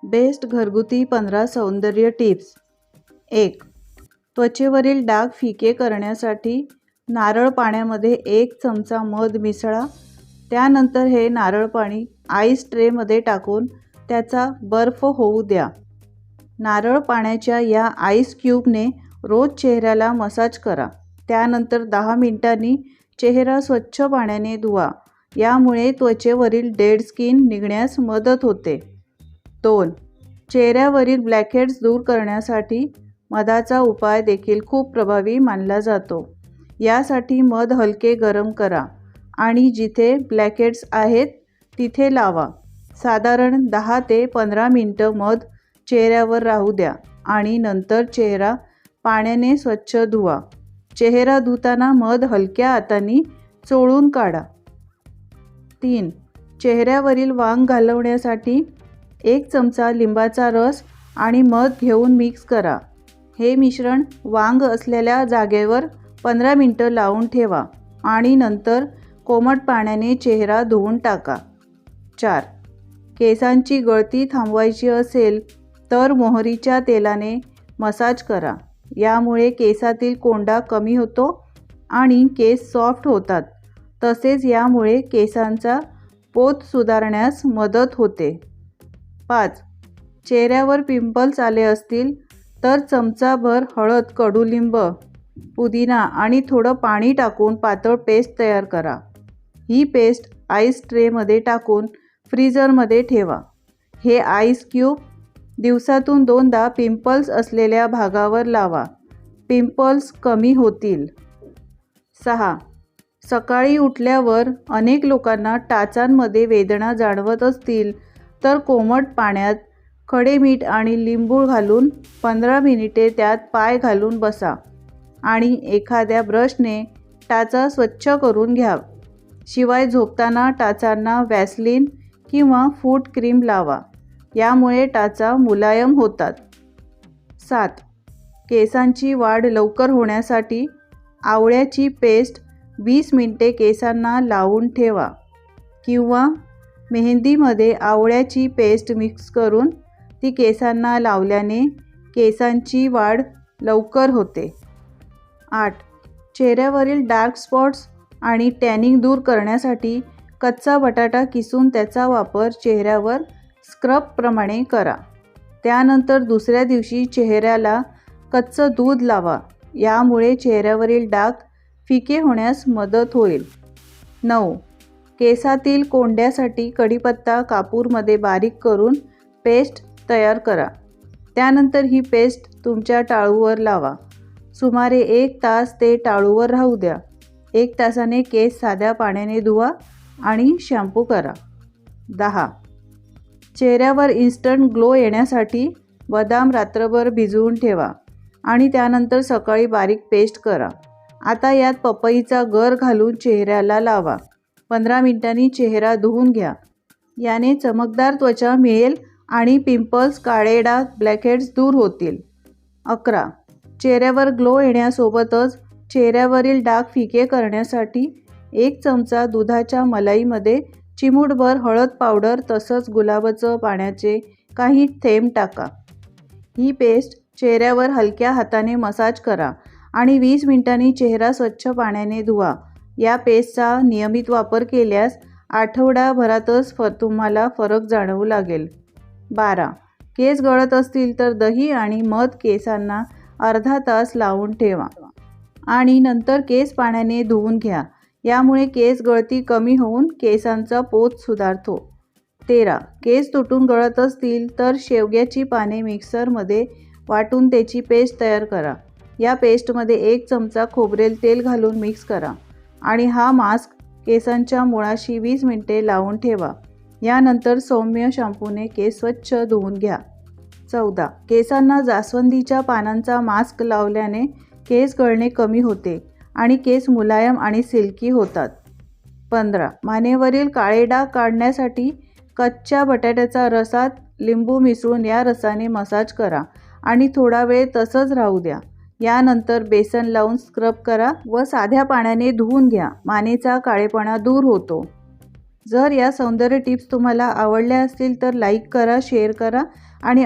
Best घरगुती 15 सौंदर्य tips. 1. त्वचेवरील डाग फिके करण्यासाठी नारळ पाण्यामध्ये 1 चमचा मध मिसळा. त्यानंतर हे नारळ पाणी आईस ट्रेमध्ये टाकून त्याचा बर्फ होऊ द्या. नारळ पाण्याच्या या आईस क्यूबने रोज चेहऱ्याला मसाज करा. त्यानंतर 10 मिनिटांनी चेहरा स्वच्छ पाण्याने धुवा. यामुळे त्वचेवरील डेड स्किन निघण्यास मदत होते. 2. चेहऱ्यावरील ब्लॅकहेड्स दूर करण्यासाठी मधाचा उपाय देखील खूप प्रभावी मानला जातो. यासाठी मध हलके गरम करा आणि जिथे ब्लॅकहेड्स आहेत तिथे लावा. साधारण 10 ते 15 मिनिटं मध चेहऱ्यावर राहू द्या आणि नंतर चेहरा पाण्याने स्वच्छ धुवा. चेहरा धुताना मध हलक्या हातांनी चोळून काढा. 3. चेहऱ्यावरील वांग घालवण्यासाठी 1 चमचा लिंबाचा रस आणि मध घेऊन मिक्स करा. हे मिश्रण वांग असलेल्या जागेवर 15 मिनिटं लावून ठेवा आणि नंतर कोमट पाण्याने चेहरा धुवून टाका. 4. केसांची गळती थांबवायची असेल तर मोहरीच्या तेलाने मसाज करा. यामुळे केसातील कोंडा कमी होतो आणि केस सॉफ्ट होतात. तसेच यामुळे केसांचा पोत सुधारण्यास मदत होते. 5. चेहऱ्यावर पिंपल्स आले असतील तर चमचाभर हळद, कडुलिंब, पुदिना आणि थोडं पाणी टाकून पातळ पेस्ट तयार करा. ही पेस्ट आईस ट्रेमध्ये टाकून फ्रीझरमध्ये ठेवा. हे आईस क्यूब दिवसातून 2दा पिंपल्स असलेल्या भागावर लावा. पिंपल्स कमी होतील. 6. सकाळी उठल्यावर अनेक लोकांना टाचांमध्ये वेदना जाणवत असतील तर कोमट पाण्यात खडे मीठ आणि लिंबू घालून 15 मिनिटे त्यात पाय घालून बसा आणि एखाद्या ब्रशने टाचा स्वच्छ करून घ्या. शिवाय झोपताना टाचांना व्हॅसलीन किंवा फूट क्रीम लावा. यामुळे टाचा मुलायम होतात. 7. केसांची वाढ लवकर होण्यासाठी आवळ्याची पेस्ट 20 मिनिटे केसांना लावून ठेवा किंवा मेहंदीमध्ये आवळ्याची पेस्ट मिक्स करून ती केसांना लावल्याने केसांची वाढ लवकर होते. 8. चेहऱ्यावरील डार्क स्पॉट्स आणि टॅनिंग दूर करण्यासाठी कच्चा बटाटा किसून त्याचा वापर चेहऱ्यावर स्क्रबप्रमाणे करा. त्यानंतर दुसऱ्या दिवशी चेहऱ्याला कच्चं दूध लावा. यामुळे चेहऱ्यावरील डाग फिके होण्यास मदत होईल. 9. केसातील कोंड्यासाठी कढीपत्ता कापूरमध्ये बारीक करून पेस्ट तयार करा. त्यानंतर ही पेस्ट तुमच्या टाळूवर लावा. सुमारे 1 तास ते टाळूवर राहू द्या. 1 तासाने केस साध्या पाण्याने धुवा आणि शॅम्पू करा. 10. चेहऱ्यावर इन्स्टंट ग्लो येण्यासाठी बदाम रात्रभर भिजवून ठेवा आणि त्यानंतर सकाळी बारीक पेस्ट करा. आता यात पपईचा गर घालून चेहऱ्याला लावा. 15 मिनिटांनी चेहरा धुवून घ्या. याने चमकदार त्वचा मिळेल आणि पिंपल्स, काळे डाग, ब्लॅकहेड्स दूर होतील. 11. चेहऱ्यावर ग्लो येण्यासोबतच चेहऱ्यावरील डाग फिके करण्यासाठी 1 चमचा दुधाच्या मलाईमध्ये चिमूटभर हळद पावडर तसंच गुलाबाचं पाण्याचे काही थेंब टाका. ही पेस्ट चेहऱ्यावर हलक्या हाताने मसाज करा आणि 20 मिनिटांनी चेहरा स्वच्छ पाण्याने धुवा. या पेस्टचा नियमित वापर केल्यास आठवड्याभरातच तुम्हाला फरक जाणवू लागेल. 12. केस गळत असतील तर दही आणि मध केसांना अर्धा तास लावून ठेवा आणि नंतर केस पाण्याने धुवून घ्या. यामुळे केस गळती कमी होऊन केसांचा पोत सुधारतो. 13. केस तुटून गळत असतील तर शेवग्याची पाने मिक्सरमध्ये वाटून त्याची पेस्ट तयार करा. या पेस्टमध्ये 1 चमचा खोबरेल तेल घालून मिक्स करा आणि हा मास्क केसांच्या मुळाशी 20 मिनिटे लावून ठेवा. यानंतर सौम्य शॅम्पूने केस स्वच्छ धुवून घ्या. 14. केसांना जास्वंदीच्या पानांचा मास्क लावल्याने केस गळणे कमी होते आणि केस मुलायम आणि सिल्की होतात. 15. मानेवरील काळे डाग काढण्यासाठी कच्च्या बटाट्याच्या रसात लिंबू मिसळून या रसाने मसाज करा आणि थोडा वेळ तसंच राहू द्या. यानंतर बेसन लावून स्क्रब करा व साध्या पाण्याने धुवून घ्या. मानेचा काळेपणा दूर होतो. जर या सौंदर्य टिप्स तुम्हाला आवडल्या असतील तर लाईक करा, शेअर करा आणि